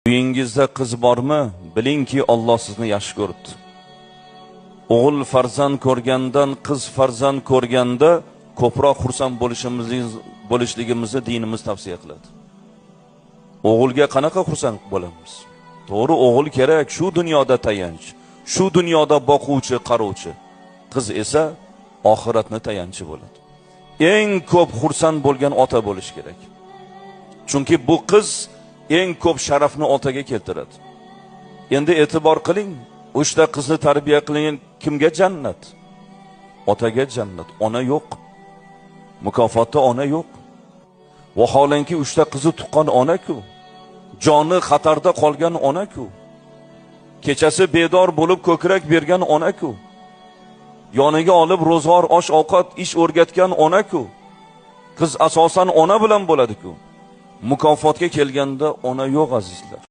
Uyingizda qiz bormi? Bilingki Alloh sizni yaxshi ko'ribdi. O'g'il farzand ko'rgandan qiz farzand ko'rganda ko'proq xursand bo'lishligimizni dinimiz tavsiya qiladi. O'g'ilga qanaqa xursand bo'lamiz? To'g'ri, o'g'il kerak, shu dunyoda tayanch, shu dunyoda boquvchi, qaruvchi. Qiz esa oxiratni tayanchi bo'ladi. Eng ko'p xursand bo'lgan ota bo'lish kerak. Chunki bu qiz eng ko'p sharafni otaga keltiradi. Endi e'tibor qiling, o'shta qizni tarbiya qilgan kimga jannat? Otaga jannat. Ona yo'q. Mukofotda ona yo'q. Vaholanki o'shta qizni tuqqan ona-ku. Joni xatarda qolgan ona-ku. Kechasi bedor bo'lib ko'krak bergan ona-ku. Yoniga olib ro'zg'or, osh-ovqat, ish o'rgatgan ona-ku. Qiz asosan ona bilan bo'ladi-ku. Mukofotga kelganda ona yo'q azizlar.